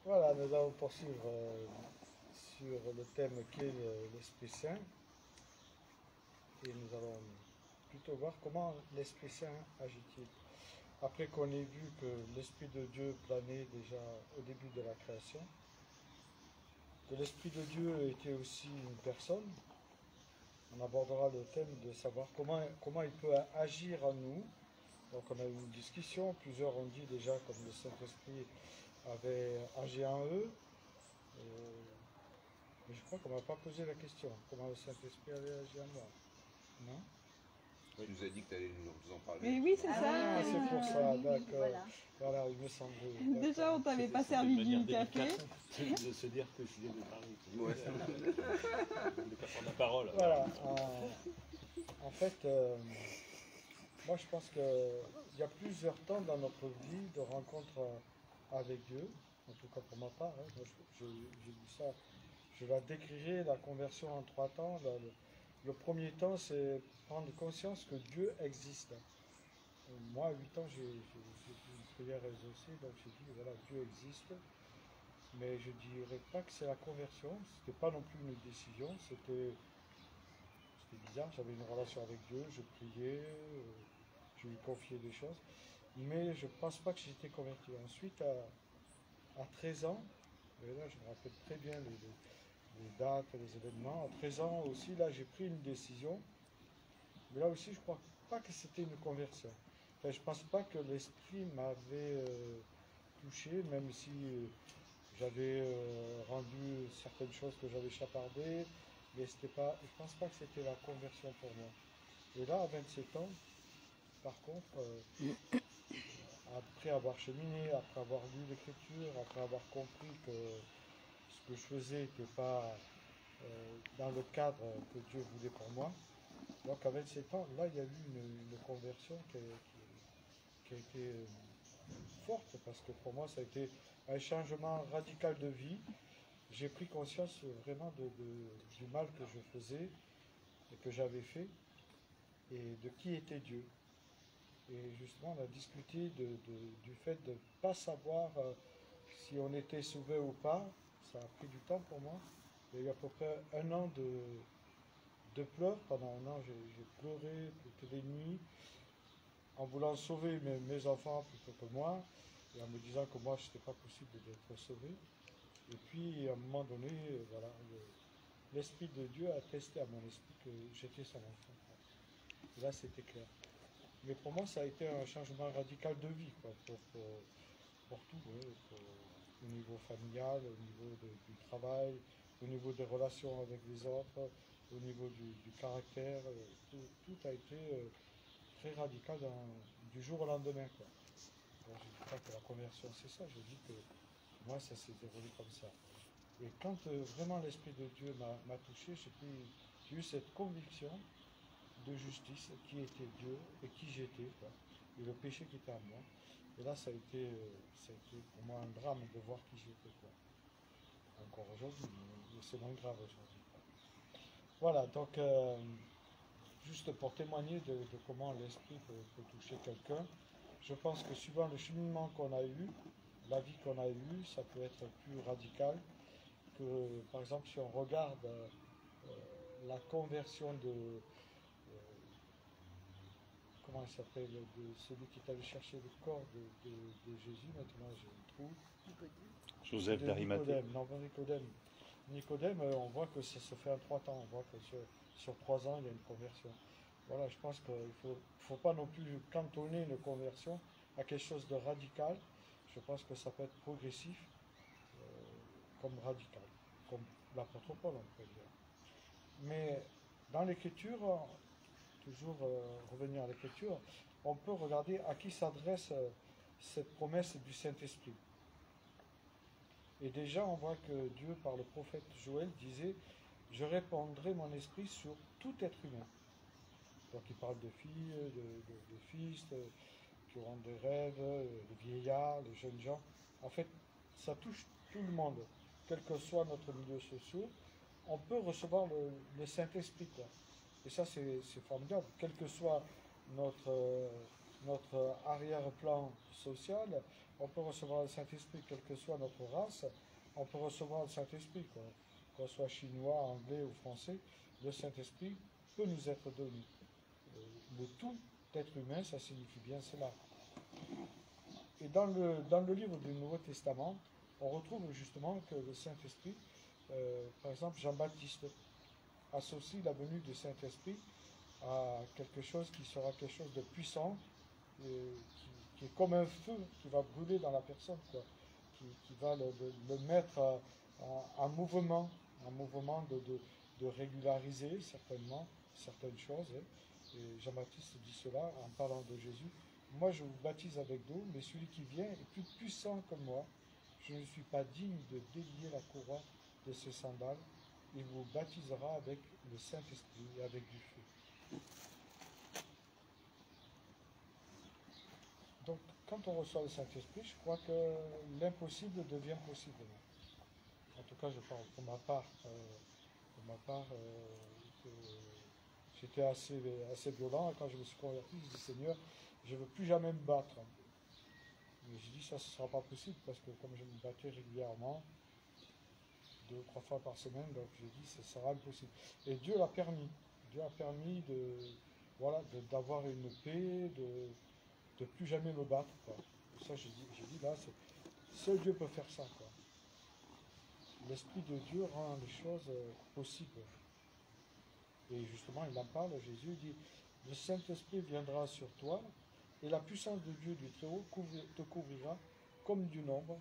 Voilà, nous allons poursuivre sur le thème qui est l'Esprit Saint. Et nous allons plutôt voir comment l'Esprit Saint agit-il. Après qu'on ait vu que l'Esprit de Dieu planait déjà au début de la création, que l'Esprit de Dieu était aussi une personne, on abordera le thème de savoir comment il peut agir en nous. Donc on a eu une discussion, plusieurs ont dit déjà comme le Saint-Esprit avait agi en eux. Mais je crois qu'on ne m'a pas posé la question. Comment le Saint-Esprit avait agi en moi? Non? Tu nous as dit que tu allais nous en parler. Mais oui, c'est ça. Ah, c'est pour ça, d'accord. Voilà. Voilà, il me semblait. Déjà, on t'avait pas C'était servi une manière du café. délicate de se dire que je viens de parler. Ouais. De pas prendre la parole. Voilà. En fait, moi je pense qu'il y a plusieurs temps dans notre vie de rencontre avec Dieu. En tout cas pour ma part, hein. Moi, j'ai dit ça. Je la décrirai, la conversion en 3 temps. Le premier temps, c'est prendre conscience que Dieu existe. Moi, à 8 ans, j'ai une prière exaucée, donc j'ai dit, voilà, Dieu existe. Mais je ne dirais pas que c'est la conversion, c'était pas non plus une décision, c'était bizarre, j'avais une relation avec Dieu, je priais, je lui confiais des choses, mais je ne pense pas que j'étais converti. Ensuite, à 13 ans, et là je me rappelle très bien les dates, les événements, à 13 ans aussi, là j'ai pris une décision, mais là aussi je ne crois pas que c'était une conversion. Enfin, je ne pense pas que l'esprit m'avait touché, même si j'avais rendu certaines choses que j'avais chapardées, mais c'était pas, je ne pense pas que c'était la conversion pour moi. Et là, à 27 ans, par contre, après avoir cheminé, après avoir lu l'Écriture, après avoir compris que ce que je faisais n'était pas dans le cadre que Dieu voulait pour moi, donc à 27 ans, là, il y a eu une conversion qui a été forte, parce que pour moi, ça a été un changement radical de vie. J'ai pris conscience vraiment du mal que je faisais et que j'avais fait et de qui était Dieu. Et justement, on a discuté du fait de ne pas savoir si on était sauvé ou pas. Ça a pris du temps pour moi. Il y a eu à peu près 1 an de pleurs. Pendant 1 an, j'ai pleuré toutes les nuits en voulant sauver mes enfants plutôt que moi et en me disant que moi, ce n'était pas possible d'être sauvé. Et puis, à un moment donné, voilà, l'Esprit de Dieu a testé à mon esprit que j'étais son enfant. Et là, c'était clair. Mais pour moi, ça a été un changement radical de vie, quoi, pour tout, ouais, au niveau familial, au niveau du travail, au niveau des relations avec les autres, au niveau du caractère. Tout a été très radical du jour au lendemain, quoi. Alors, je ne dis pas que la conversion, c'est ça. Je dis que moi, ça s'est déroulé comme ça. Et quand vraiment l'Esprit de Dieu m'a touché, j'ai eu cette conviction de justice, qui était Dieu et qui j'étais, quoi, et le péché qui était en moi. Et là, ça a été pour moi un drame de voir qui j'étais, quoi. Encore aujourd'hui, mais c'est moins grave aujourd'hui, quoi. Voilà, donc, juste pour témoigner de comment l'Esprit peut toucher quelqu'un, je pense que suivant le cheminement qu'on a eu, la vie qu'on a eue, ça peut être plus radical que, par exemple, si on regarde la conversion de, comment il s'appelle, de celui qui est allé chercher le corps de Jésus, maintenant je le trouve. Joseph De d'Arimathée. Nicodème, non pas Nicodème. Nicodème, on voit que ça se fait en 3 temps, on voit que sur 3 ans, il y a une conversion. Voilà, je pense qu'il ne faut pas non plus cantonner une conversion à quelque chose de radical. Je pense que ça peut être progressif comme radical, comme l'apôtre Paul, on peut dire. Mais dans l'Écriture, toujours revenir à l'Écriture, on peut regarder à qui s'adresse cette promesse du Saint-Esprit. Et déjà, on voit que Dieu, par le prophète Joël, disait « Je répandrai mon esprit sur tout être humain ». Donc il parle de filles, de fils, qui auront des rêves, de vieillards, de jeunes gens. En fait, ça touche tout le monde, quel que soit notre milieu social. On peut recevoir le Saint-Esprit, quoi. Et ça, c'est formidable. Quel que soit notre arrière-plan social, on peut recevoir le Saint-Esprit, quelle que soit notre race, on peut recevoir le Saint-Esprit, qu'on soit chinois, anglais ou français, le Saint-Esprit peut nous être donné. Le tout être humain, ça signifie bien cela. Et dans le livre du Nouveau Testament, on retrouve justement que le Saint-Esprit, par exemple Jean-Baptiste, associe la venue du Saint-Esprit à quelque chose qui sera quelque chose de puissant, qui est comme un feu qui va brûler dans la personne, quoi, qui va le mettre en mouvement, de régulariser certainement certaines choses. Hein. Et Jean-Baptiste dit cela en parlant de Jésus. Moi, je vous baptise avec d'eau, mais celui qui vient est plus puissant que moi. Je ne suis pas digne de délier la courroie de ses sandales. Il vous baptisera avec le Saint-Esprit et avec du feu. Donc, quand on reçoit le Saint-Esprit, je crois que l'impossible devient possible. En tout cas, je parle pour ma part. J'étais assez violent. Quand je me suis converti, je dis Seigneur, je ne veux plus jamais me battre. Mais je dis ça, ce ne sera pas possible parce que comme je me battais régulièrement, 2 ou 3 fois par semaine, donc j'ai dit ce sera impossible. Et Dieu l'a permis. Dieu a permis d'avoir une paix, de plus jamais me battre. Quoi. Et ça, j'ai dit là, seul Dieu peut faire ça. Quoi. L'Esprit de Dieu rend les choses possibles. Et justement, il en parle, Jésus dit, le Saint-Esprit viendra sur toi, et la puissance de Dieu du Très-Haut te couvrira comme d'une ombre.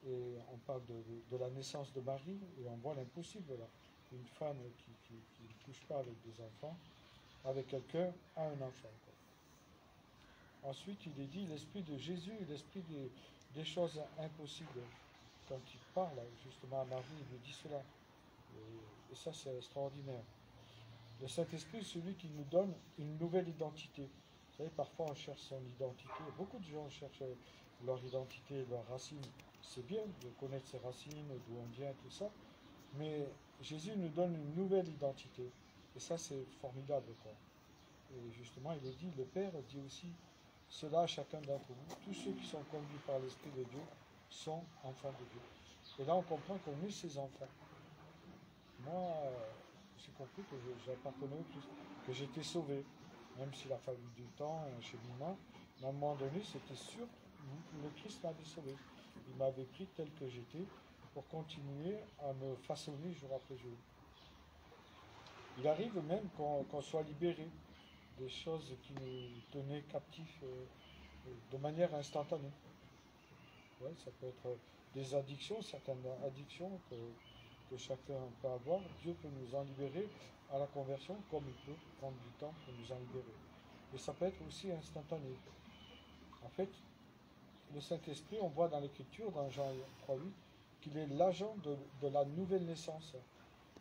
Et on parle de la naissance de Marie, et on voit l'impossible là. Une femme qui ne couche pas avec des enfants, avec quelqu'un, a un enfant. Quoi. Ensuite, il est dit l'Esprit de Jésus, l'Esprit des choses impossibles. Quand il parle justement à Marie, il lui dit cela. Et ça, c'est extraordinaire. Le Saint-Esprit, c'est celui qui nous donne une nouvelle identité. Vous savez, parfois on cherche son identité. Beaucoup de gens cherchent leur identité, leurs racines. C'est bien de connaître ses racines, d'où on vient, tout ça. Mais Jésus nous donne une nouvelle identité. Et ça, c'est formidable. Quoi. Et justement, il est dit, le Père dit aussi cela à chacun d'entre vous. Tous ceux qui sont conduits par l'Esprit de Dieu sont enfants de Dieu. Et là, on comprend qu'on est ses enfants. Moi, j'ai compris que j'appartenais au Christ, que j'étais sauvé, même s'il a fallu du temps, un cheminement. Mais à un moment donné, c'était sûr, le Christ m'avait sauvé. Il m'avait pris tel que j'étais pour continuer à me façonner jour après jour. Il arrive même qu'on soit libéré des choses qui nous tenaient captifs de manière instantanée. Ouais, ça peut être des addictions, certaines addictions que chacun peut avoir. Dieu peut nous en libérer à la conversion, comme il peut prendre du temps pour nous en libérer. Et ça peut être aussi instantané. En fait, le Saint-Esprit, on voit dans l'Écriture, dans Jean 3,8, qu'il est l'agent de la nouvelle naissance.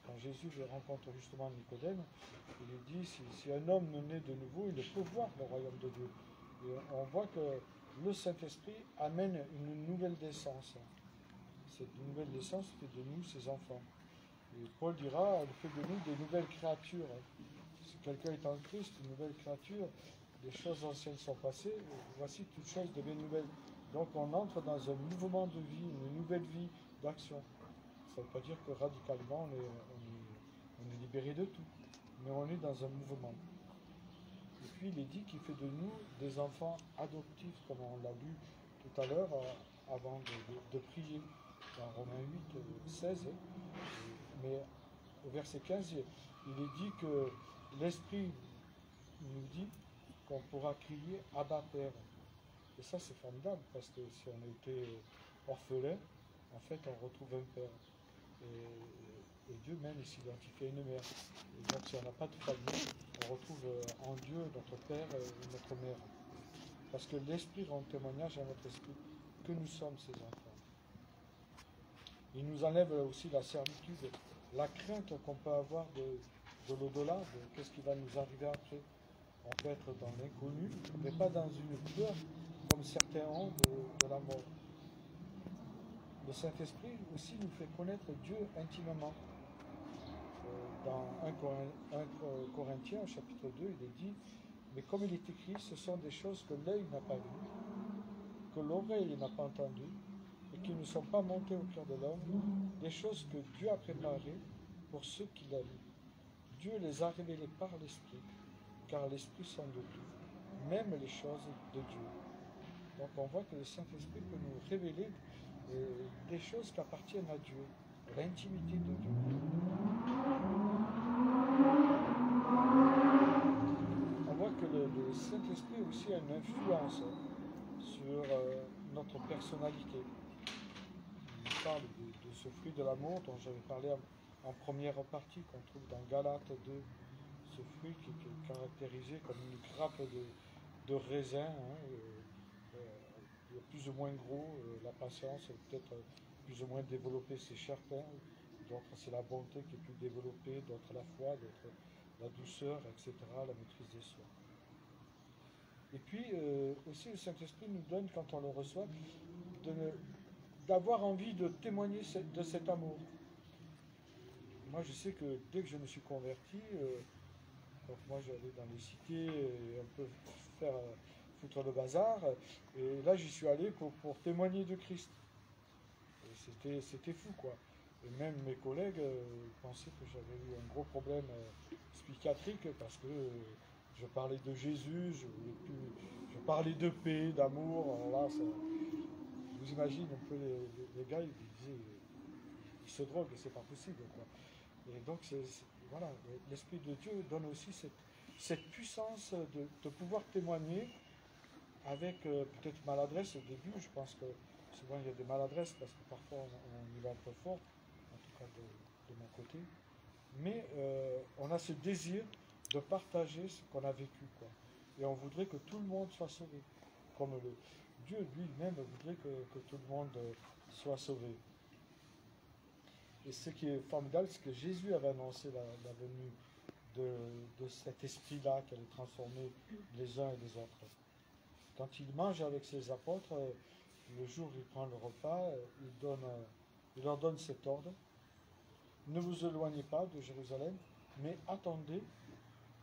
Quand Jésus rencontre justement Nicodème, il lui dit, si un homme naît de nouveau, il peut voir le royaume de Dieu. Et on voit que le Saint-Esprit amène une nouvelle naissance. Cette nouvelle naissance fait de nous ses enfants. Et Paul dira, elle fait de nous des nouvelles créatures. Si quelqu'un est en Christ, une nouvelle créature, les choses anciennes sont passées, voici toutes choses deviennent nouvelles. Donc on entre dans un mouvement de vie, une nouvelle vie d'action. Ça ne veut pas dire que radicalement on est libéré de tout, mais on est dans un mouvement. Et puis il est dit qu'il fait de nous des enfants adoptifs, comme on l'a lu tout à l'heure, avant de prier, dans Romains 8, 16. Mais au verset 15, il est dit que l'Esprit nous dit qu'on pourra crier Abba Père. Et ça c'est formidable, parce que si on était orphelin, en fait on retrouve un Père. Et Dieu même il s'identifie à une mère. Et donc si on n'a pas de famille, on retrouve en Dieu notre Père et notre mère. Parce que l'Esprit rend témoignage à notre esprit que nous sommes ses enfants. Il nous enlève aussi la servitude, la crainte qu'on peut avoir de l'au-delà, de qu'est-ce qui va nous arriver après. On peut être dans l'inconnu, mais pas dans une peur comme certains ont de la mort. Le Saint-Esprit aussi nous fait connaître Dieu intimement. Dans 1 Corinthiens, au chapitre 2, il est dit, mais comme il est écrit, ce sont des choses que l'œil n'a pas vues, que l'oreille n'a pas entendues et qui ne sont pas montées au cœur de l'homme, des choses que Dieu a préparées pour ceux qui l'aiment. Dieu les a révélées par l'Esprit, car l'Esprit sont de tout, même les choses de Dieu. Donc on voit que le Saint-Esprit peut nous révéler des choses qui appartiennent à Dieu, l'intimité de Dieu. On voit que le Saint-Esprit aussi a une influence sur notre personnalité. Il parle de ce fruit de l'amour dont j'avais parlé en première partie, qu'on trouve dans Galates 2, ce fruit qui est caractérisé comme une grappe de raisin, plus ou moins gros, la patience, peut-être plus ou moins développé, c'est certain. D'autres, c'est la bonté qui est plus développée, d'autres la foi, d'autres la douceur, etc., la maîtrise des soi. Et puis aussi le Saint-Esprit nous donne, quand on le reçoit, d'avoir envie de témoigner de cet amour. Moi je sais que dès que je me suis converti, donc moi j'allais dans les cités un peu faire foutre le bazar, et là j'y suis allé pour témoigner de Christ. Et c'était fou quoi. Et même mes collègues pensaient que j'avais eu un gros problème psychiatrique parce que je parlais de Jésus, je parlais de paix, d'amour. Alors là, je vous imagine un peu les gars, ils disaient, ils se droguent, c'est pas possible quoi. Et donc voilà, l'Esprit de Dieu donne aussi cette puissance de pouvoir témoigner avec peut-être maladresse au début. Je pense que souvent il y a des maladresses parce que parfois on y va un peu fort, en tout cas de mon côté. Mais on a ce désir de partager ce qu'on a vécu, quoi. Et on voudrait que tout le monde soit sauvé. Comme Dieu lui-même voudrait que tout le monde soit sauvé. Et ce qui est formidable, c'est que Jésus avait annoncé la venue de cet esprit-là qui allait transformer les uns et les autres. Quand il mange avec ses apôtres, le jour où il prend le repas, il leur donne cet ordre. Ne vous éloignez pas de Jérusalem, mais attendez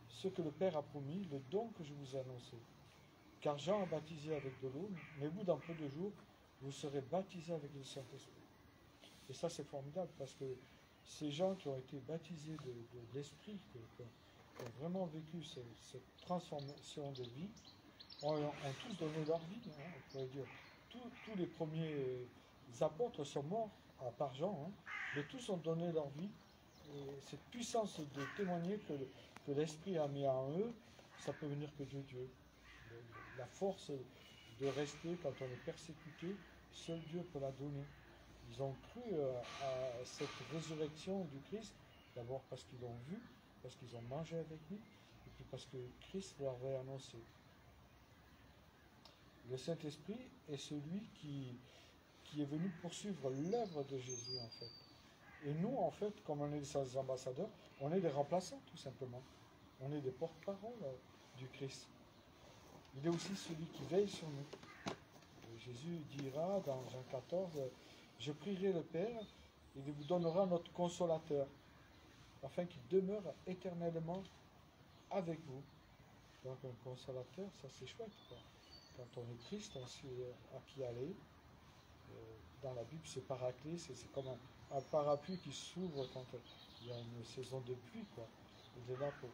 ce que le Père a promis, le don que je vous ai annoncé. Car Jean a baptisé avec de l'eau, mais vous, dans peu de jours, vous serez baptisés avec le Saint-Esprit. Et ça, c'est formidable, parce que ces gens qui ont été baptisés de l'Esprit, qui ont vraiment vécu cette transformation de vie, ont tous donné leur vie, on pourrait dire. Tous les premiers apôtres sont morts, à part Jean, mais tous ont donné leur vie. Et cette puissance de témoigner que l'Esprit a mis en eux, ça peut venir que de Dieu. La force de rester quand on est persécuté, seul Dieu peut la donner. Ils ont cru à cette résurrection du Christ, d'abord parce qu'ils l'ont vu, parce qu'ils ont mangé avec lui, et puis parce que Christ leur avait annoncé. Le Saint-Esprit est celui qui est venu poursuivre l'œuvre de Jésus, en fait. Et nous, en fait, comme on est des ambassadeurs, on est des remplaçants, tout simplement. On est des porte-parole du Christ. Il est aussi celui qui veille sur nous. Et Jésus dira dans Jean 14, « Je prierai le Père, et il vous donnera notre consolateur, afin qu'il demeure éternellement avec vous. » Donc un consolateur, ça c'est chouette, quoi. Quand on est triste, on sait à qui aller. Dans la Bible, c'est paraclet, c'est comme un parapluie qui s'ouvre quand il y a une saison de pluie, quoi. Il est là pour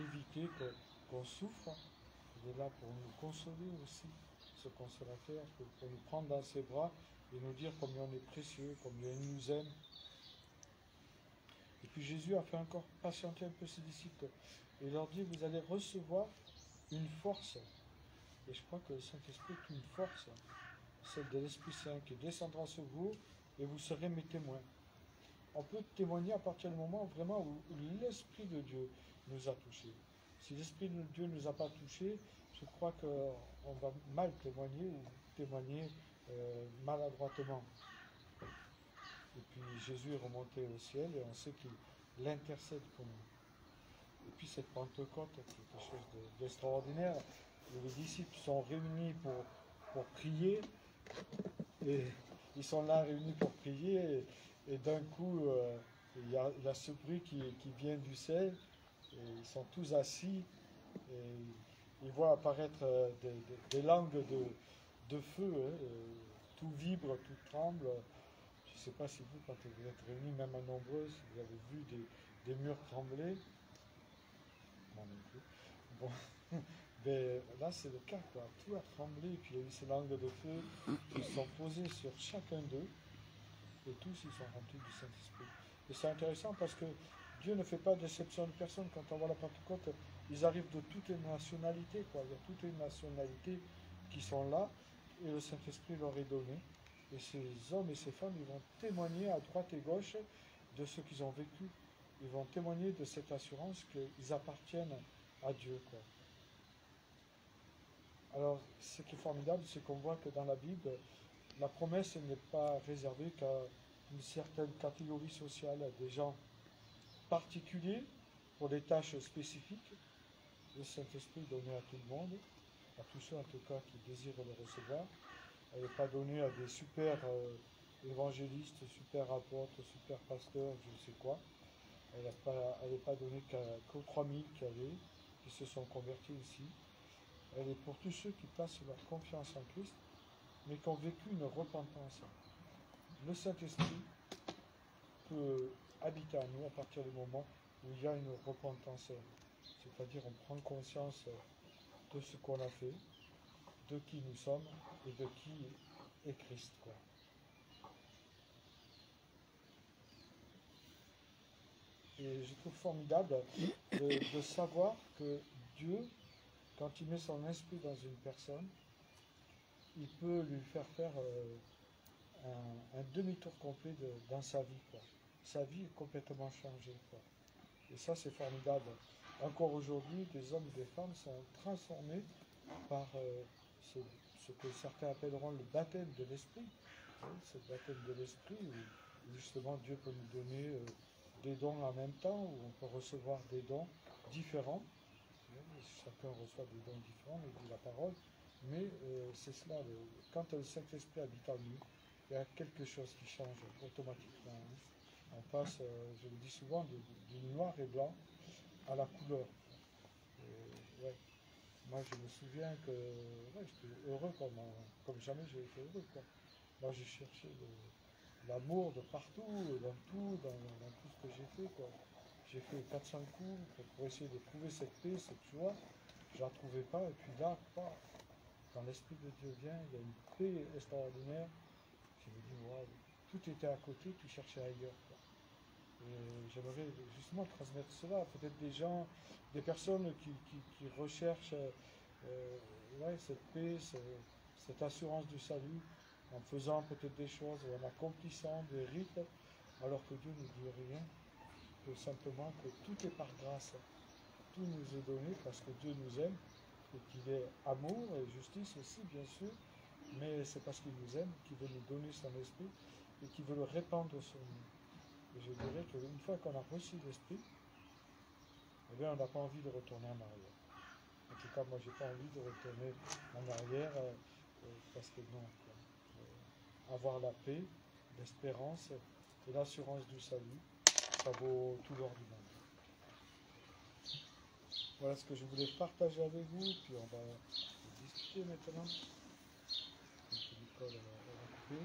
éviter qu'on souffre. Il est là pour nous consoler aussi, ce consolateur, pour nous prendre dans ses bras et nous dire combien on est précieux, combien il nous aime. Et puis Jésus a fait encore patienter un peu ses disciples. Et il leur dit, vous allez recevoir une force. Et je crois que le Saint-Esprit est une force, celle de l'Esprit Saint, qui descendra sur vous et vous serez mes témoins. On peut témoigner à partir du moment vraiment où l'Esprit de Dieu nous a touchés. Si l'Esprit de Dieu ne nous a pas touchés, je crois qu'on va mal témoigner ou témoigner maladroitement. Et puis Jésus est remonté au ciel et on sait qu'il intercède pour nous. Et puis cette Pentecôte, c'est quelque chose d'extraordinaire. Les disciples sont réunis pour prier, et ils sont là réunis pour prier, et d'un coup, il y a ce bruit qui vient du ciel, et ils sont tous assis, et ils voient apparaître des langues de feu, hein, tout vibre, tout tremble. Je ne sais pas si vous, quand vous êtes réunis, même à nombreux, si vous avez vu des murs trembler. Moi non plus. Bon. Mais là, c'est le cas, quoi. Tout a tremblé, et puis il y a eu ces langues de feu qui se sont posées sur chacun d'eux, et tous, ils sont remplis du Saint-Esprit. Et c'est intéressant parce que Dieu ne fait pas d'exception de personne. Quand on voit la Pentecôte, ils arrivent de toutes les nationalités, quoi. Il y a toutes les nationalités qui sont là, et le Saint-Esprit leur est donné. Et ces hommes et ces femmes, ils vont témoigner à droite et gauche de ce qu'ils ont vécu. Ils vont témoigner de cette assurance qu'ils appartiennent à Dieu, quoi. Alors, ce qui est formidable, c'est qu'on voit que dans la Bible, la promesse n'est pas réservée qu'à une certaine catégorie sociale, à des gens particuliers, pour des tâches spécifiques. Le Saint-Esprit est donné à tout le monde, à tous ceux en tout cas qui désirent le recevoir. Elle n'est pas donnée à des super évangélistes, super apôtres, super pasteurs, je ne sais quoi. Elle n'est pas donnée qu'aux 3000 qui se sont convertis ici. Elle est pour tous ceux qui placent leur confiance en Christ, mais qui ont vécu une repentance. Le Saint-Esprit peut habiter en nous à partir du moment où il y a une repentance. C'est-à-dire on prend conscience de ce qu'on a fait, de qui nous sommes et de qui est Christ, quoi. Et je trouve formidable de savoir que Dieu, quand il met son esprit dans une personne, il peut lui faire un demi-tour complet dans sa vie, quoi. Sa vie est complètement changée, quoi. Et ça, c'est formidable. Encore aujourd'hui, des hommes et des femmes sont transformés par ce que certains appelleront le baptême de l'esprit. Oui, c'est le baptême de l'esprit où justement Dieu peut nous donner des dons en même temps, où on peut recevoir des dons différents. Chacun reçoit des dons différents, nous dit la parole. Mais c'est cela, quand le Saint-Esprit habite en nous, il y a quelque chose qui change automatiquement, hein. On passe, je le dis souvent, du noir et blanc à la couleur. Ouais. Moi, je me souviens que j'étais heureux comme jamais j'ai été heureux, quoi. Moi, j'ai cherché l'amour de partout, dans tout ce que j'ai fait, quoi. J'ai fait 400 coups pour essayer de trouver cette paix, cette joie. Je ne la trouvais pas, et puis là, quand l'Esprit de Dieu vient, il y a une paix extraordinaire. Je me dis, wow, tout était à côté, tout cherchait ailleurs, quoi. Et j'aimerais justement transmettre cela. Peut-être des personnes qui recherchent cette paix, cette assurance du salut, en faisant peut-être des choses, en accomplissant des rites, alors que Dieu ne dit rien, que simplement que tout est par grâce. Tout nous est donné parce que Dieu nous aime, et qu'il est amour et justice aussi, bien sûr, mais c'est parce qu'il nous aime qu'il veut nous donner son esprit et qu'il veut le répandre sur nous. Et je dirais qu'une fois qu'on a reçu l'esprit, eh bien, on n'a pas envie de retourner en arrière. En tout cas, moi, j'ai pas envie de retourner en arrière parce que non. Avoir la paix, l'espérance et l'assurance du salut, ça vaut tout l'or du monde. Voilà ce que je voulais partager avec vous, puis on va discuter maintenant. Donc, Nicole, elle a coupé.